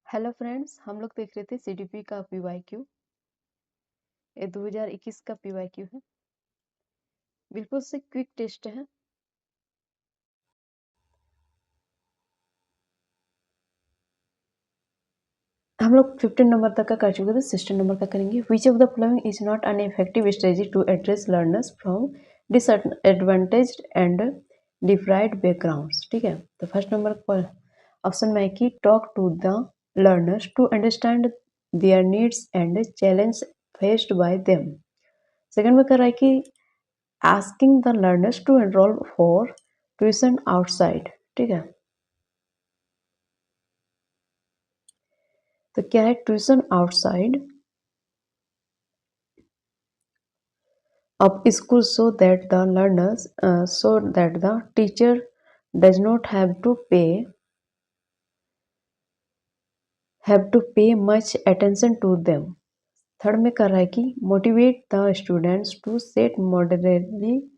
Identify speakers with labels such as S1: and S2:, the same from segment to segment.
S1: Hello friends, हम लोग देख रहे थे सीडीपी का पीवाईक्यू। ये 2021 का पीवाईक्यू है। बिल्कुल से क्विक टेस्ट है। हम लोग 15 नंबर तक का कर चुके थे, 16 नंबर का करेंगे। Which of the following is not an effective strategy to address learners from disadvantaged and deprived backgrounds. ठीक है, तो फर्स्ट नंबर पर ऑप्शन में है कि talk to the learners to understand their needs and challenge faced by them. Second में कर रहा है कि asking the learners to enroll for tuition outside। ठीक है, तो क्या है tuition outside of school so that the learners so that the teacher does not have to pay much attention to them। Third में कर रहा है कि motivate the students to set moderately,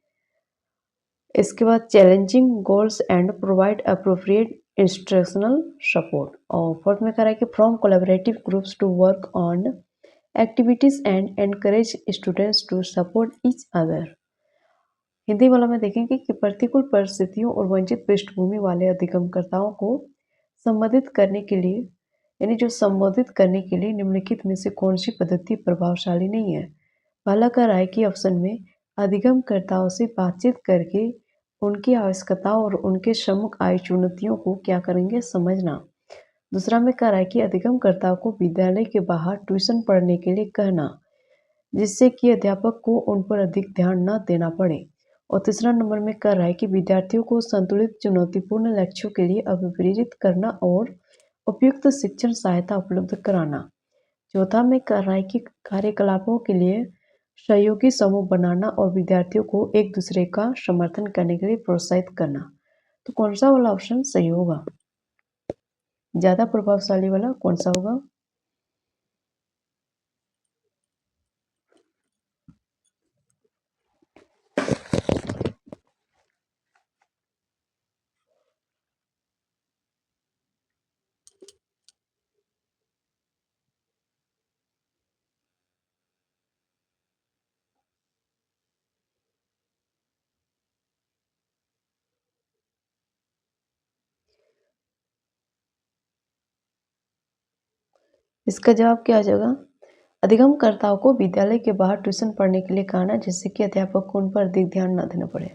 S1: इसके बाद challenging goals and provide appropriate instructional support. और fourth में कह रहा है कि from collaborative groups to work on activities and encourage students to support each other. Hindi वाला में देखेंगे कि प्रतिकूल परिस्थितियों और वंचित पृष्ठभूमि वाले अधिगमकर्ताओं को संबोधित करने के लिए संबोधित करने के लिए निम्नलिखित में से कौन सी पद्धति प्रभावशाली नहीं है। पहला कह रहा है कि ऑप्शन में अधिगमकर्ताओं से बातचीत करके उनकी आवश्यकताओं और उनके सम्मुख आई चुनौतियों को क्या करेंगे, समझना। दूसरा में कह रहा है कि अधिगमकर्ताओं को विद्यालय के बाहर ट्यूशन पढ़ने के लिए कहना, जिससे कि अध्यापक को उन पर अधिक ध्यान न देना पड़े। और तीसरा नंबर में कह रहा है कि विद्यार्थियों को संतुलित चुनौतीपूर्ण लक्ष्यों के लिए अभिप्रेरित करना और उपयुक्त शिक्षण सहायता उपलब्ध कराना। चौथा में कह रहा है कि कार्यकलापों के लिए सहयोगी समूह बनाना और विद्यार्थियों को एक दूसरे का समर्थन करने के लिए प्रोत्साहित करना। तो कौन सा वाला ऑप्शन सही होगा, ज्यादा प्रभावशाली वाला कौन सा होगा? इसका जवाब क्या आ जाएगा? अधिगमकर्ताओं को विद्यालय के बाहर ट्यूशन पढ़ने के लिए कहना, जिससे कि अध्यापक को उन पर अधिक ध्यान न देना पड़े।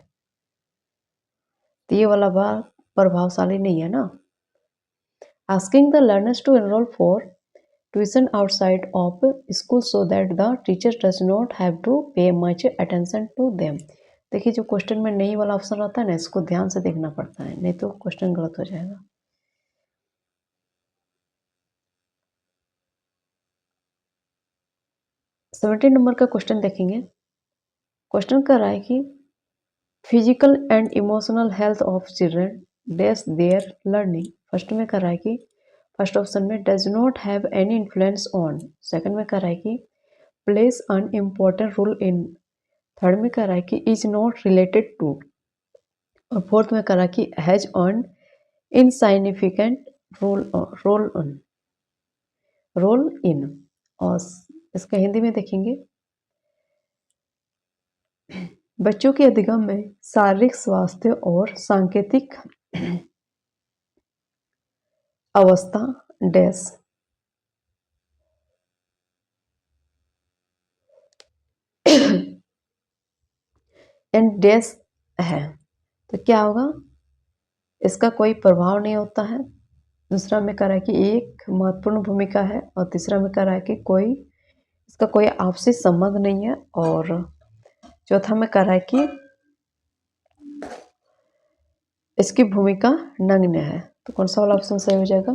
S1: तो ये वाला बात प्रभावशाली नहीं है ना। Asking the learners to enrol for tuition outside of school so that the teacher does not have to pay much attention to them। देखिए, जो क्वेश्चन में नहीं वाला ऑप्शन रहता है ना, इसको ध्यान से देखना पड़ता है, नहीं तो क्वेश्चन गलत हो जाएगा। 17 नंबर का क्वेश्चन देखेंगे। क्वेश्चन कर रहा है कि physical and emotional health of children dash their learning. First में कर रहा है कि फर्स्ट ऑप्शन में does not have any influence on. Second में कर रहा है कि plays an important role in. Third में कर रहा है कि इज नॉट रिलेटेड टू। और फोर्थ में करा कि has an insignificant role in. और इसका हिंदी में देखेंगे, बच्चों के अधिगम में शारीरिक स्वास्थ्य और सांकेतिक अवस्था डैश एंड डैश है। तो क्या होगा, इसका कोई प्रभाव नहीं होता है। दूसरा में कह रहा है कि एक महत्वपूर्ण भूमिका है। और तीसरा में कह रहा है कि इसका कोई आपसी संबंध नहीं है। और चौथा में कह रहा है कि इसकी भूमिका नगण्य है। तो कौन सा वाला ऑप्शन सही हो जाएगा?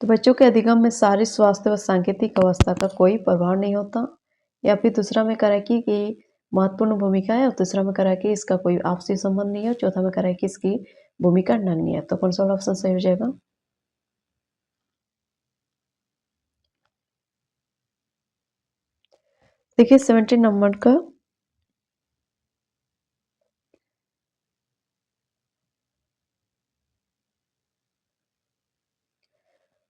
S1: तो बच्चों के अधिगम में शारीरिक स्वास्थ्य व सांकेतिक अवस्था का कोई प्रभाव नहीं होता। या फिर दूसरा में कह रहा है कि महत्वपूर्ण भूमिका है। और तीसरा में कह रहा है कि इसका कोई आपसी संबंध नहीं है। और चौथा में कह रहा है कि इसकी भूमिका नगण्य है। तो कौन सा वाला ऑप्शन सही हो जाएगा? देखिए, 17 नंबर का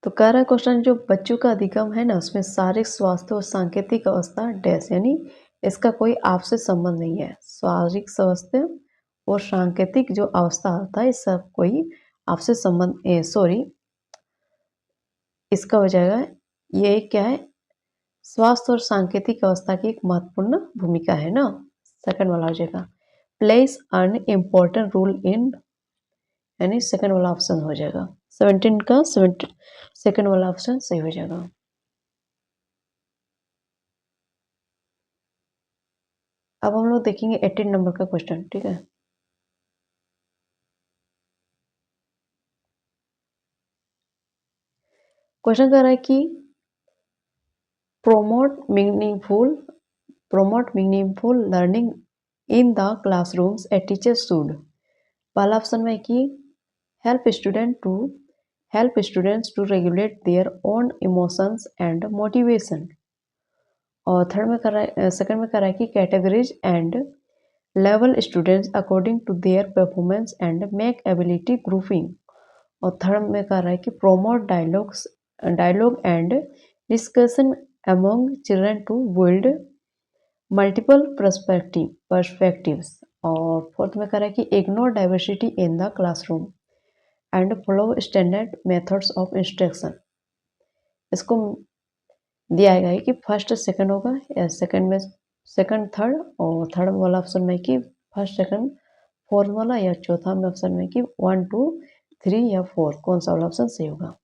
S1: तो कह रहा है क्वेश्चन जो बच्चों का अधिगम है ना उसमें शारीरिक स्वास्थ्य और सांकेतिक अवस्था डैश यानी इसका कोई आपसे संबंध नहीं है। शारीरिक स्वास्थ्य और सांकेतिक जो अवस्था होता है इसका कोई आपसे संबंध सॉरी इसका हो जाएगा ये क्या है स्वास्थ्य और सांकेतिक अवस्था की एक महत्वपूर्ण भूमिका है ना। सेकंड वाला हो जाएगा plays an important role in यानी सेकंड वाला ऑप्शन हो जाएगा 17 का 70 सेकंड वाला ऑप्शन सही हो जाएगा। अब हम लोग देखेंगे 18 नंबर का क्वेश्चन। ठीक है, क्वेश्चन कह रहा है कि promote meaningful promote meaningful learning in the classrooms a teacher should। पहला ऑप्शन में कि help students to regulate their own emotions and motivation। और थर्ड में कर रहा है सेकंड में कर रहा है कि categories and level students according to their performance and make ability grouping. और थर्ड में कर रहा है कि promote dialogue and discussion among children to build multiple perspectives. और फोर्थ में कर रहा है कि ignore diversity in the classroom and follow standard methods of instruction. इसको दिया गया है कि फर्स्ट सेकंड होगा या सेकंड में सेकंड थर्ड और थर्ड वाला ऑप्शन में कि फर्स्ट सेकंड फोर्थ वाला या चौथा में ऑप्शन में कि 1 2 3 या 4 कौन सा वाला ऑप्शन सही होगा।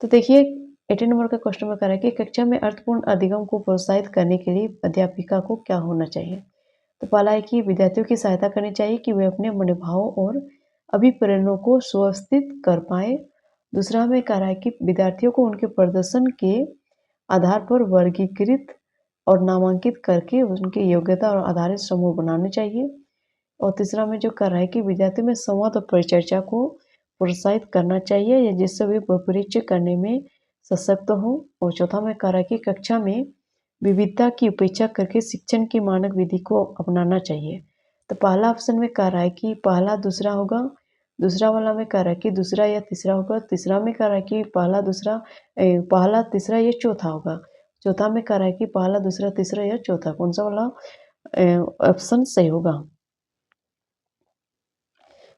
S1: तो देखिए 18 नंबर का क्वेश्चन में कह रहा है कि कक्षा में अर्थपूर्ण अधिगम को प्रोत्साहित करने के लिए अध्यापिका को क्या होना चाहिए। तो पहला है कि विद्यार्थियों की सहायता करनी चाहिए कि वे अपने मनोभावों और अभिप्रेरणों को सुव्यवस्थित कर पाए। दूसरा हमें कह रहा है कि विद्यार्थियों को उनके प्रदर्शन के आधार पर वर्गीकृत और नामांकित करके उनकी योग्यता और आधारित समूह बनाने चाहिए। और तीसरा में जो कर रहा है कि विद्यार्थियों में संवाद और परिचर्चा को प्रोत्साहित करना चाहिए या जिससे वे परिचय करने में सशक्त हो। और चौथा में कह रहा है कि कक्षा में विविधता की उपेक्षा करके शिक्षण की मानक विधि को अपनाना चाहिए। तो पहला ऑप्शन में कह रहा है कि पहला दूसरा होगा, दूसरा वाला में कह रहा है कि दूसरा या तीसरा होगा, तीसरा में कह रहा है कि पहला तीसरा या चौथा होगा, चौथा में कह रहा है कि पहला दूसरा तीसरा या चौथा कौन सा वाला ऑप्शन सही होगा।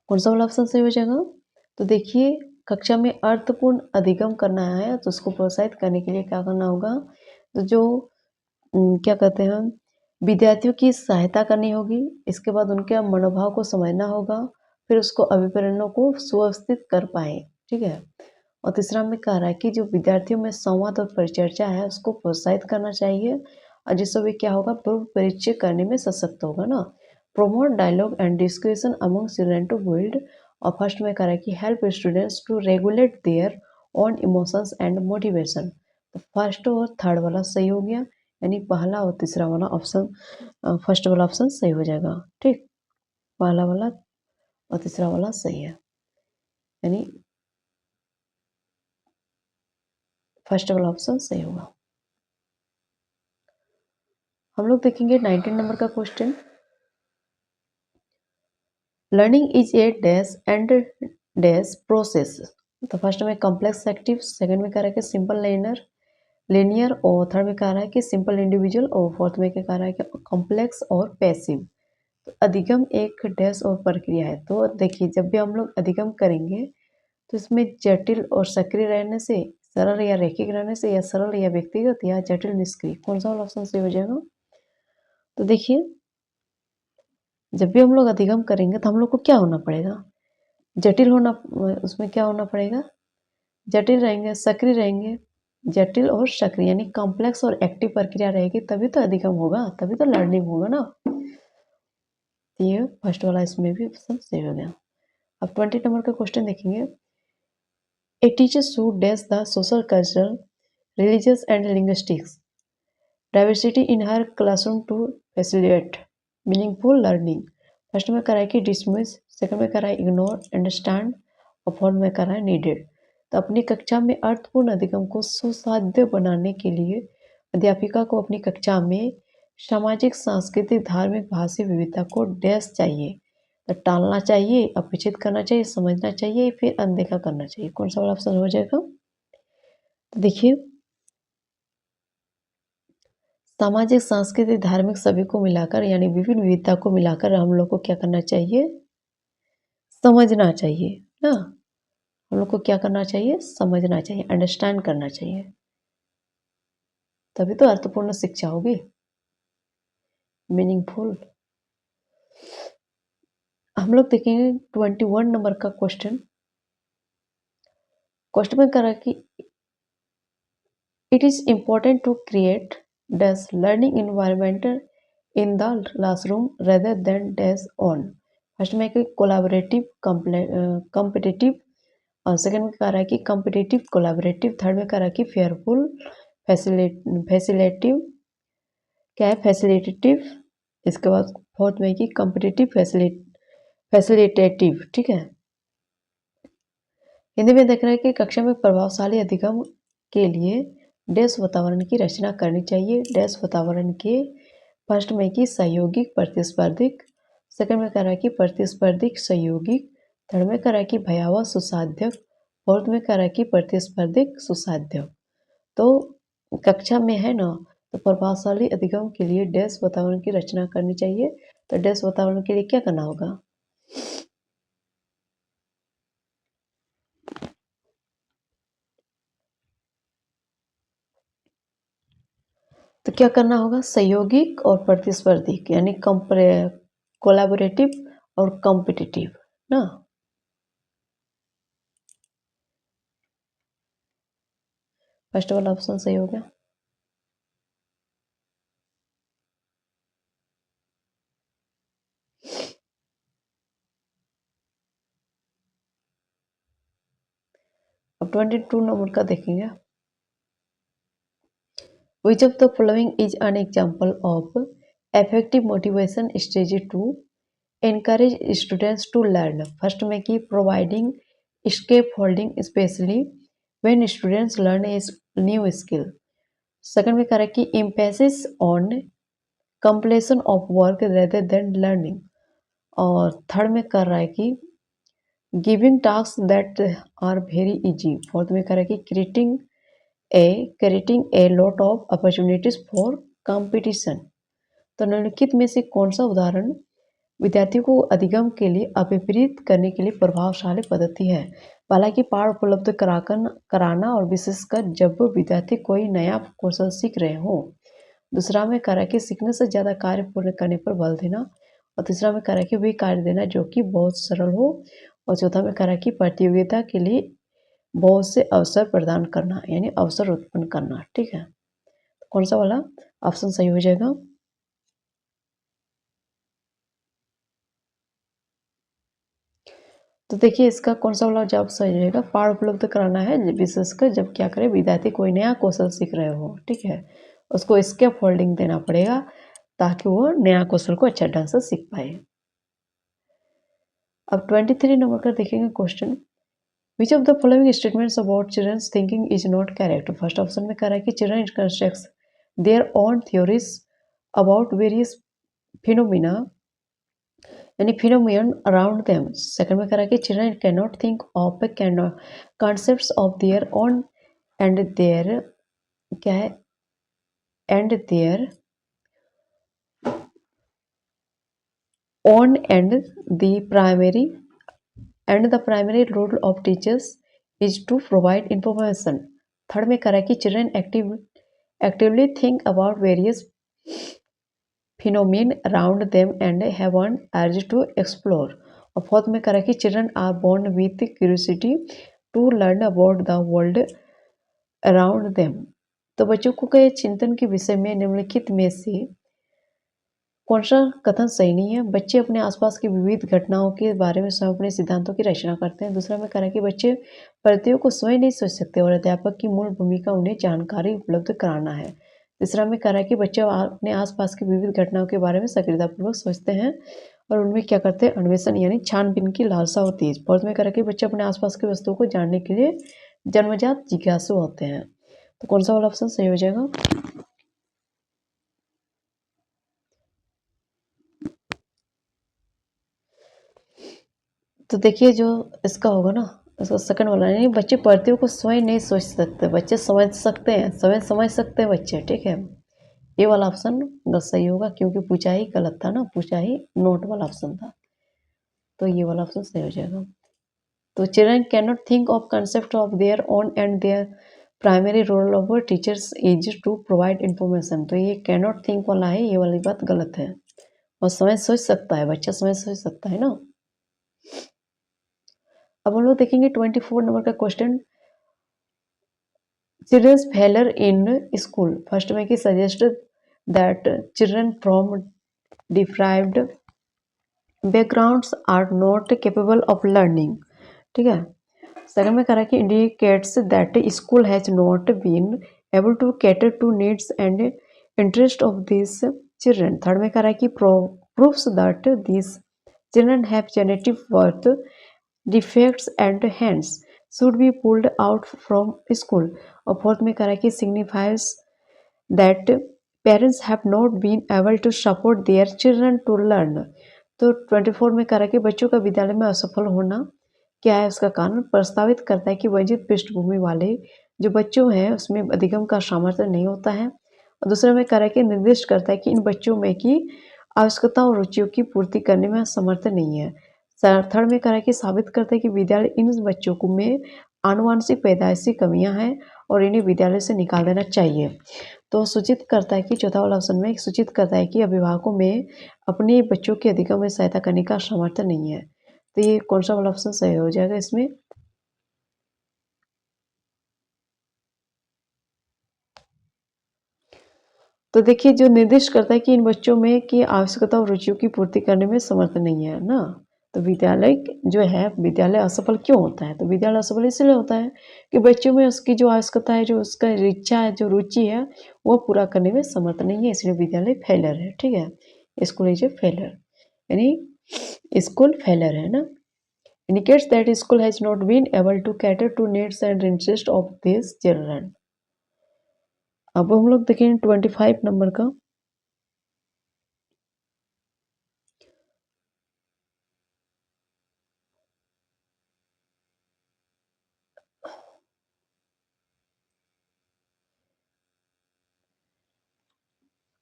S1: कौन सा वाला ऑप्शन सही हो जाएगा। तो देखिए कक्षा में अर्थपूर्ण अधिगम करना है तो उसको प्रोत्साहित करने के लिए क्या करना होगा। तो जो क्या कहते हैं विद्यार्थियों की सहायता करनी होगी, इसके बाद उनके मनोभाव को समझना होगा, फिर उसको अभिप्रेरणों को सुव्यवस्थित कर पाए। ठीक है, और तीसरा में कह रहा है कि जो विद्यार्थियों में संवाद और परिचर्चा है उसको प्रोत्साहित करना चाहिए और जिससे भी क्या होगा पूर्व परिचय करने में सशक्त होगा ना। Promote dialogue and discussion among children to build. और फर्स्ट में कह रहा है कि help students to regulate their own emotions and motivation. तो फर्स्ट और थर्ड वाला सही हो गया यानी पहला और तीसरा वाला ऑप्शन फर्स्ट वाला ऑप्शन सही हो जाएगा। ठीक, पहला वाला और तीसरा वाला सही है यानी फर्स्ट वाला ऑप्शन सही होगा। हम लोग देखेंगे 19 नंबर का question. Learning is a dash and dash process. तो फर्स्ट में कॉम्प्लेक्स एक्टिव, सेकंड में कह रहा है कि सिंपल लिनियर और थर्ड में कह रहा है कि सिंपल इंडिविजुअल और फोर्थ में क्या कह रहा है कि कॉम्प्लेक्स और पैसिव। तो अधिगम एक डैश और प्रक्रिया है। तो देखिए जब भी हम लोग अधिगम करेंगे तो इसमें जटिल और सक्रिय रहने से, सरल या रैखिक रहने से, या सरल या व्यक्तिगत, या जटिल निष्क्रिय, कौन सा वाला ऑप्शन सही हो जाएगा। तो देखिए जब भी हम लोग अधिगम करेंगे तो हम लोग को क्या होना पड़ेगा, जटिल होना, उसमें क्या होना पड़ेगा, जटिल रहेंगे, सक्रिय रहेंगे, जटिल और सक्रिय यानी कॉम्प्लेक्स और एक्टिव प्रक्रिया रहेगी तभी तो अधिगम होगा, तभी तो लर्निंग होगा ना। तो ये फर्स्ट वाला इसमें भी ऑप्शन सही हो गया। अब 20 नंबर का क्वेश्चन देखेंगे। A teacher should dash the social cultural religious and linguistics diversity in her classroom to facilitate meaningful learning. First में करा है कि डिसमिस, सेकंड में करा है इग्नोर, अंडरस्टैंड और फोर्थ में करा है नीडेड। तो अपनी कक्षा में अर्थपूर्ण अधिगम को सुसाध्य बनाने के लिए अध्यापिका को अपनी कक्षा में सामाजिक, सांस्कृतिक, धार्मिक, भाषी विविधता को डैश चाहिए, तो टालना चाहिए, अपेक्षित करना चाहिए, समझना चाहिए, फिर अनदेखा करना चाहिए। कौन सा वाला ऑप्शन हो जाएगा। तो देखिए, सामाजिक, सांस्कृतिक, धार्मिक सभी को मिलाकर यानी विभिन्न विविधता को मिलाकर हम लोग को क्या करना चाहिए, समझना चाहिए ना। हम लोग को क्या करना चाहिए, समझना चाहिए, अंडरस्टैंड करना चाहिए, तभी तो अर्थपूर्ण शिक्षा होगी, मीनिंगफुल। हम लोग देखेंगे 21 नंबर का क्वेश्चन। क्वेश्चन में करा कि it is important to create dash learning environment in the classroom rather than dash on. First में कि कोलैबोरेटिव कॉम्पिटिटिव, और सेकंड में कह रहा है कि कॉम्पिटिटिव कोलैबोरेटिव, थर्ड में कह रहा है कि फेयरफुल, फैसिलेटिव, क्या है फैसिलिटेटिव, इसके बाद फोर्थ में कि कॉम्पिटिटिव फैसिलिटेटिव। ठीक है, हिंदी में देख रहे हैं कि कक्षा में प्रभावशाली अधिगम के लिए डैश वातावरण की रचना करनी चाहिए। डैश वातावरण के फर्स्ट में कि सहयोगिक प्रतिस्पर्धिक, सेकंड में कह रहा है कि प्रतिस्पर्धिक सहयोगिक, थर्ड में कह रहा है कि भयावह सुसाध्य, फोर्थ में कह रहा है कि प्रतिस्पर्धिक सुसाध्य। तो कक्षा में है ना, तो प्रभावशाली अधिगम के लिए डैश वातावरण की रचना करनी चाहिए। तो डैश वातावरण के लिए क्या करना होगा, तो क्या करना होगा, सहयोगिक और प्रतिस्पर्धी यानी कोलैबोरेटिव और कॉम्पिटिटिव ना। फर्स्ट वाला ऑप्शन सही हो गया। अब 22 नंबर का देखेंगे। Which of the following is an example of effective motivation strategy to encourage students to learn? First में कि providing scaffolding especially when students learn a new skill. Second में कह रहा है कि emphasis on completion of work rather than learning. और third में कर रहा है कि giving task that are very easy. Fourth में कर रहा है कि creating a lot of opportunities for competition. तो निम्नलिखित में से कौन सा उदाहरण विद्यार्थियों को अधिगम के लिए अभिप्रेरित करने के लिए प्रभावशाली पद्धति है। पहला कि पाठ उपलब्ध कराना और विशेषकर जब विद्यार्थी कोई नया कौशल सीख रहे हो। दूसरा में करा कि सीखने से ज़्यादा कार्य पूर्ण करने पर बल देना। और तीसरा में करा कि वे कार्य देना जो कि बहुत सरल हो। और चौथा में करा कि प्रतियोगिता के लिए बहुत से अवसर प्रदान करना यानी अवसर उत्पन्न करना। ठीक है, कौन सा वाला ऑप्शन सही हो जाएगा, तो देखिए इसका कौन सा वाला जवाब सही रहेगा, पाठ उपलब्ध कराना है विशेषकर जब क्या करे विद्यार्थी कोई नया कौशल सीख रहे हो। ठीक है, उसको स्केप फोल्डिंग देना पड़ेगा ताकि वो नया कौशल को अच्छा ढंग से सीख पाए। अब 23 नंबर का देखेंगे question. Which of the following statements about children's thinking is not correct. First option में कह रहा है कि children constructs their own theories about various phenomena यानी फिनोमियन अराउंड देम। सेकंड में कह रहा है कि children can not think of concepts of their own and their क्या है and their own and the primary role of teachers is to provide information. Third में कह रहा है कि children actively think about various phenomena around them and have an urge to explore. और fourth में कह रहा है कि children are born with curiosity to learn about the world around them. तो बच्चों को कई चिंतन के विषय में निम्नलिखित में से कौन सा कथन सही नहीं है। बच्चे अपने आसपास की विविध घटनाओं के बारे में स्वयं अपने सिद्धांतों की रचना करते हैं। दूसरा में कह रहा है कि बच्चे प्रतियों को स्वयं नहीं सोच सकते और अध्यापक की मूल भूमिका उन्हें जानकारी उपलब्ध कराना है। तीसरा में कह रहा है कि बच्चे अपने आसपास की विविध घटनाओं के बारे में सक्रियतापूर्वक सोचते हैं और उनमें क्या करते हैं, अन्वेषण यानी छानबीन की लालसा होती है। फोर्थ में कह रहा है कि बच्चे अपने आसपास की वस्तुओं को जानने के लिए जन्मजात जिज्ञासु होते हैं। तो कौन सा वाला ऑप्शन सही हो जाएगा, तो देखिए जो इसका होगा ना उसका सेकंड वाला यानी बच्चे पढ़ते को स्वयं नहीं सोच सकते, बच्चे समझ सकते हैं, स्वयं समझ सकते हैं बच्चे, ठीक है। ये वाला ऑप्शन गलत सही होगा क्योंकि पूछा ही गलत था ना, पूछा ही नोट वाला ऑप्शन था, तो ये वाला ऑप्शन सही हो जाएगा। तो children can not think of concept of their own and their primary role of teachers is to provide information, तो ये कैन नॉट थिंक वाला है, ये वाली बात गलत है। और समझ सोच सकता है, बच्चा समझ सोच सकता है ना। अब हम लोग देखेंगे 24 नंबर का question, children's failure in school. First में कि suggest that children from deprived backgrounds are not capable of learning, ठीक है। सेकंड में कह रहा है कि indicates that school has not been able to cater to needs and interest of this children. Third में कह रहा है कि proves that this children have genetic birth defects and hence should be pulled out from school. और fourth में कह रहा है कि signifies that parents have not been able to support their children to learn. तो 24 में कह रहा है कि बच्चों का विद्यालय में असफल होना क्या है उसका कारण, प्रस्तावित करता है कि वंचित पृष्ठभूमि वाले जो बच्चों हैं उसमें अधिगम का सामर्थ्य नहीं होता है। और दूसरे में कह रहा है कि निर्दिष्ट करता है कि इन बच्चों में की आवश्यकता और रुचियों की पूर्ति करने में समर्थ नहीं है। थर्ड में कह रहा है कि साबित करता है कि विद्यालय इन बच्चों को में आनुवांशिक पैदाइशी कमियां हैं और इन्हें विद्यालय से निकाल देना चाहिए। तो सूचित करता है कि चौथा वाला ऑप्शन में सूचित करता है कि अभिभावकों में अपने बच्चों के अधिगम में सहायता करने का सामर्थ्य नहीं है। तो ये कौन सा वाला ऑप्शन सही हो जाएगा इसमें। तो देखिए जो निर्दिष्ट करता है कि इन बच्चों में की आवश्यकता और रुचियों की पूर्ति करने में समर्थ नहीं है ना। तो विद्यालय जो है, विद्यालय असफल क्यों होता है, तो विद्यालय असफल इसलिए होता है कि बच्चों में उसकी जो आवश्यकता है, जो उसका इच्छा है, जो रुचि है, वो पूरा करने में समर्थ नहीं है, इसलिए विद्यालय फेलर है, ठीक है। स्कूल इज ए फेलर, यानी स्कूल फेलर है ना। indicates that school has not been able to cater to needs and interests of these children। अब हम लोग देखें 25 नंबर का,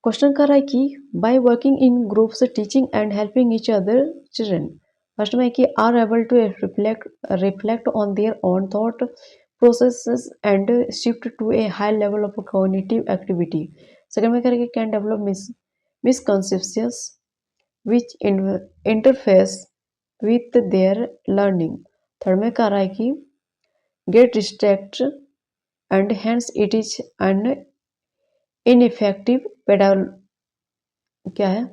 S1: क्वेश्चन कर रहा है कि by working in groups teaching and helping each other children. First में कि are able to reflect on their own thought processes and shift to a high level of cognitive activity. Second में कह रहा है कि can develop misconceptions which interface with their learning। Third में कह रहा है कि get distracted and hence it is an ineffective क्या है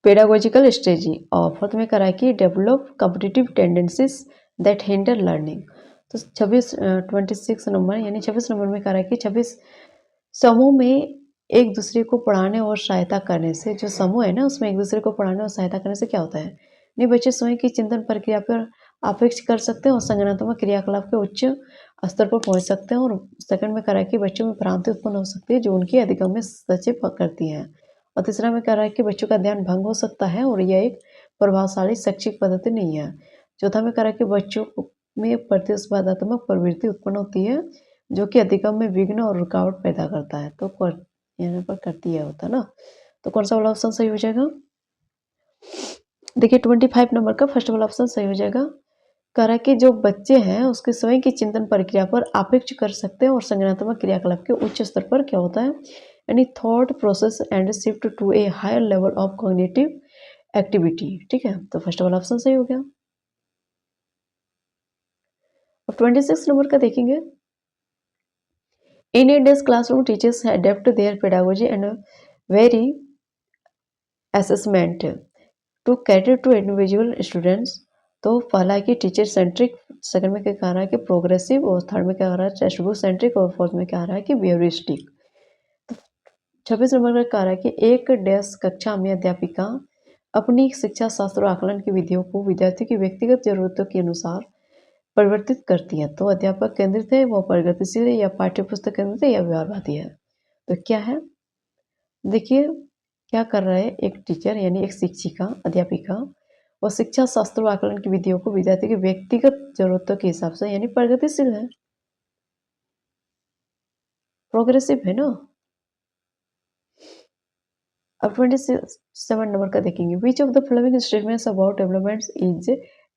S1: पेडागोजिकल स्ट्रेटजी। और फोर्थ में कह रहा है कि develop competitive tendencies that hinder learning. तो 26 नंबर यानी 26 नंबर में कह रहा है कि 26 समूह में एक दूसरे को पढ़ाने और सहायता करने से, जो समूह है ना उसमें एक दूसरे को पढ़ाने और सहायता करने से क्या होता है, नहीं बच्चे स्वयं की चिंतन प्रक्रिया पर अपेक्ष कर सकते हैं और संज्ञानात्मक क्रियाकलाप के उच्च स्तर पर पहुंच सकते हैं। और सेकंड में कह रहा है कि बच्चों में भ्रांति उत्पन्न हो सकती है जो उनकी अधिगम में सचेत करती है। और तीसरा में कह रहा है कि बच्चों का ध्यान भंग हो सकता है और यह एक प्रभावशाली शैक्षिक पद्धति नहीं है। चौथा में कह रहा है कि बच्चों में प्रतिस्पर्धात्मक प्रवृत्ति उत्पन्न होती है जो कि अधिगम में विघ्न और रुकावट पैदा करता है। तो यहाँ पर करती है होता ना। तो कौन सा वाला ऑप्शन सही हो जाएगा, देखिए 25 नंबर का फर्स्ट वाला ऑप्शन सही हो जाएगा। कह रहा है कि जो बच्चे हैं उसके स्वयं की चिंतन प्रक्रिया पर अपेक्ष कर सकते हैं और संज्ञानात्मक क्रियाकलाप के उच्च स्तर पर क्या होता है, यानी thought process and shift to a higher level of cognitive activity, ठीक है। तो फर्स्ट वाला ऑप्शन सही हो गया। अब 26 नंबर का देखेंगे, in a desk classroom teachers adapt their pedagogy and vary assessment to cater to individual students. तो पहला है कि टीचर सेंट्रिक, सेकंड में क्या कह रहा है कि प्रोग्रेसिव, और थर्ड में क्या कह रहा है टेक्स्ट बुक सेंट्रिक, और फोर्थ में क्या कह रहा है कि बिहेवियरिस्टिक। 26 नंबर का कह रहा है कि एक डेस्क कक्षा में अध्यापिका अपनी शिक्षा शास्त्र और आकलन की विधियों को विद्यार्थी की व्यक्तिगत जरूरतों के अनुसार परिवर्तित करती है। तो अध्यापक केंद्रित है, वो प्रगतिशील है, या पाठ्यपुस्तक केंद्रित है, या व्यवहारवादी है। तो क्या है, देखिए क्या कर रहा है एक टीचर यानी एक शिक्षिका अध्यापिका, वो शिक्षा शास्त्र व आकलन की विधियों को विद्यार्थी की व्यक्तिगत जरूरतों के हिसाब से यानी प्रगतिशील है, प्रोग्रेसिव है ना। अब 27 नंबर का देखेंगे, विच of the following statements about development is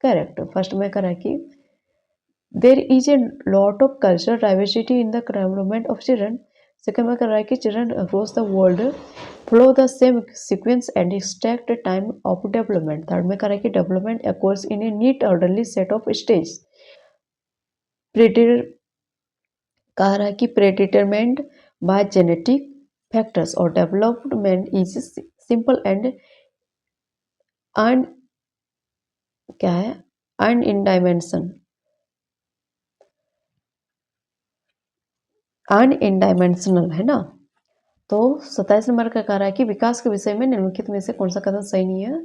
S1: correct. First में करा कि there is a lot of cultural diversity in the development of children. Second में करा कि children across the world follow the same sequence and exact time of development। Third में करा कि development occurs in a neat orderly set of stages। कह रहा है कि predetermined by genetic factors और development is simple and un क्या है अनडाइमेंशनल है ना। तो 27 नंबर का कह रहा है कि विकास के विषय में निम्नलिखित में से कौन सा कदम सही नहीं है।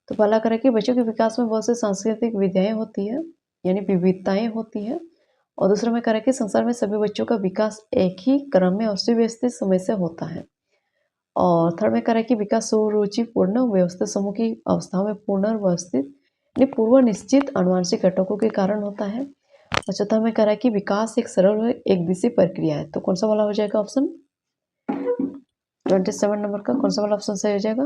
S1: तो पहला कह रहा है कि बच्चों के विकास में बहुत से सांस्कृतिक विधाएं होती है यानी विविधताएं होती है। और दूसरा में कह रहा है कि संसार में सभी बच्चों का विकास एक ही क्रम में और सुव्यवस्थित समय से होता है। और थर्ड में कह रहा है कि विकास सुरुचिपूर्ण व्यवस्थित समूह की अवस्थाओं में पुनर्व्यवस्थित पूर्व निश्चित अनुवांशिक घटकों के कारण होता है। और चौथा में कह रहा है कि विकास एक सरल और एक दिशा प्रक्रिया है। तो कौन सा वाला हो जाएगा ऑप्शन 27 नंबर का कौन सा वाला ऑप्शन सही हो जाएगा।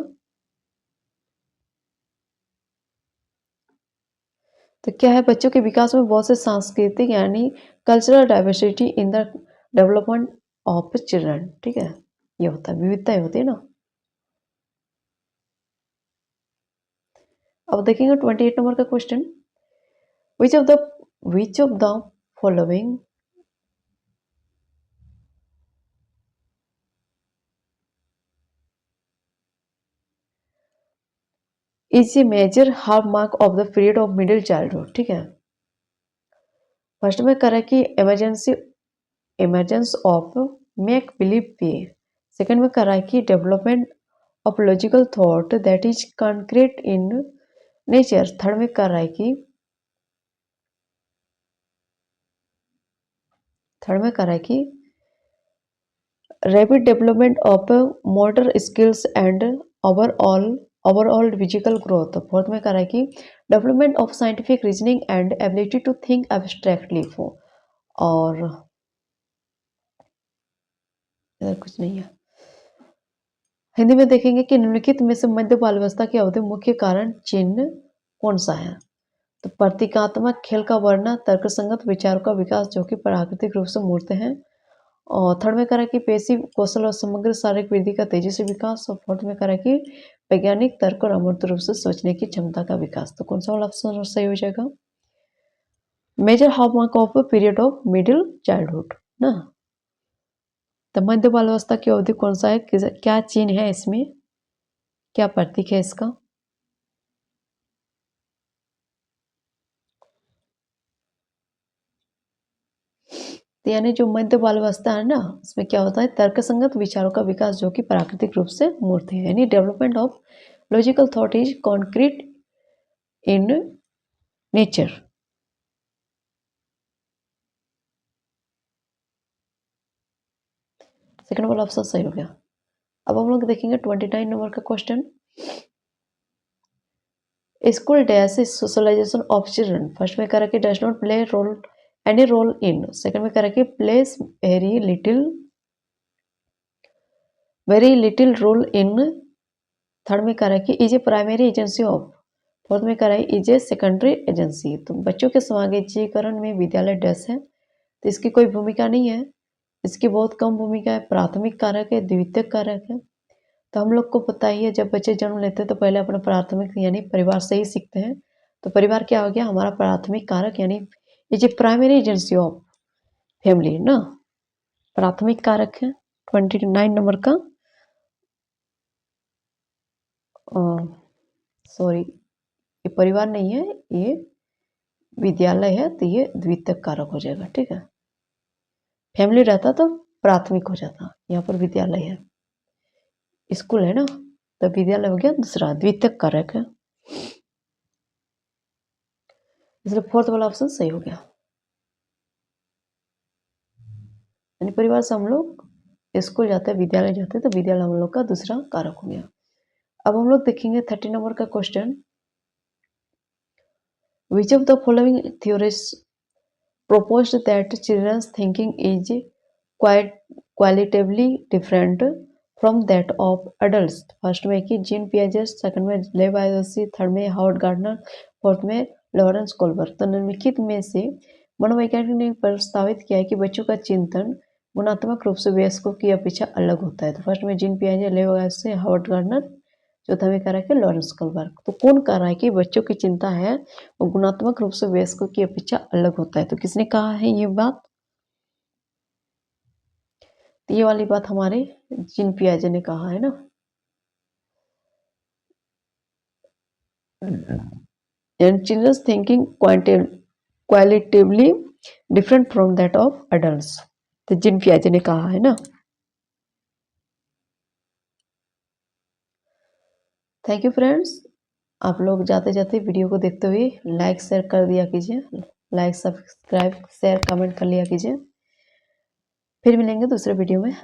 S1: तो क्या है, बच्चों के विकास में बहुत से सांस्कृतिक यानी cultural diversity in the development of children. ठीक है, ये होता है, विविधताएं होती है ना। अब देखेंगे 28 नंबर का question, which of the following is a major hallmark of the period of middle childhood. ठीक है, फर्स्ट में कह रहा है कि emergence of make believe play. Second में कह रहा है कि development of logical thought that is concrete in nature. Third में कह रहा है कि rapid development of motor skills and overall physical growth. Fourth में कह रहा है कि development of scientific reasoning and ability to think abstractly. और इधर कुछ नहीं है। हिंदी में देखेंगे कि निम्नलिखित में से मध्य बाल अवस्था की अवधि मुख्य कारण चिन्ह कौन सा है। तो प्रतीकात्मक खेल का वर्णन, तर्कसंगत विचारों का विकास जो कि प्राकृतिक रूप से मूर्त हैं। और थर्ड में करा कि पेशी कौशल और समग्र शारीरिक वृद्धि का तेजी से विकास। और फोर्थ में करा कि वैज्ञानिक तर्क और अमूर्त रूप से सोचने की क्षमता का विकास। तो कौन सा वाला ऑप्शन सही हो जाएगा। Major hallmark of period of middle childhood ना। तो मध्य बाल अवस्था की अवधि कौन सा है, क्या चिन्ह है इसमें, क्या प्रतीक है इसका। तो यानी जो मध्य बाल अवस्था है ना, उसमें क्या होता है, तर्कसंगत विचारों का विकास जो कि प्राकृतिक रूप से मूर्त है। यानी development of logical thought is concrete in nature. Second वाला ऑप्शन सही हो गया। अब हम लोग देखेंगे 29 नंबर का question, school dash socialisation of children. First में कह रहा कि does not play role any role in. Second में कह रहा कि plays very little role in. Third में कह रहा है कि is a primary agency of. Fourth में कह रहा है इज ए सेकेंडरी एजेंसी। तो बच्चों के समाजीकरण में विद्यालय डैश है, तो इसकी कोई भूमिका नहीं है, इसकी बहुत कम भूमिका है। प्राथमिक कारक है, द्वितीयक कारक है। तो हम लोग को पता ही है, जब बच्चे जन्म लेते हैं तो पहले अपना प्राथमिक यानी परिवार से ही सीखते हैं। तो परिवार क्या हो गया, हमारा प्राथमिक कारक यानी is a primary agency of family ना, प्राथमिक कारक है। 29 नंबर का सॉरी, ये परिवार नहीं है, ये विद्यालय है, तो ये द्वितीयक कारक हो जाएगा। ठीक है, फैमिली रहता तो प्राथमिक हो जाता, यहाँ पर विद्यालय है, स्कूल है ना, तो विद्यालय हो गया दूसरा, द्वितीयक कारक है, इसलिए फोर्थ वाला ऑप्शन सही हो गया। यानी परिवार से हम लोग स्कूल जाते हैं, विद्यालय जाते हैं, तो विद्यालय हम लोग का दूसरा कारक हो गया। अब हम लोग देखेंगे 30 नंबर का question, Which of the following theories proposed that children's thinking is quite qualitatively different from that of adults? First में कि जीन पियाजे, सेकंड में लेव वायरोसी, थर्ड में हावर्ड गार्डनर, फोर्थ में लॉरेंस कोलबर्ग। तो निम्नलिखित में से मनोवैज्ञानिक ने प्रस्तावित किया है कि बच्चों का चिंतन गुणात्मक रूप से वयस्कों की अपेक्षा अलग होता है। तो फर्स्ट में जीन पियाजे, लेव वायरोसी, हावर्ड गार्डनर, चौथा में कह रहा है कि लॉरेंस कोलबर्ग। तो कौन कह रहा है कि बच्चों की चिंता है वो गुणात्मक रूप से वयस्कों की अपेक्षा अलग होता है? तो किसने कहा है ये बात? तो ये वाली बात हमारे जीन पियाजे ने कहा है ना। And children's thinking qualitatively different from that of adults, तो जीन पियाजे ने कहा है ना। Thank you friends. आप लोग जाते जाते वीडियो को देखते हुए लाइक शेयर कर दिया कीजिए, लाइक सब्सक्राइब शेयर कमेंट कर लिया कीजिए। फिर मिलेंगे दूसरे वीडियो में।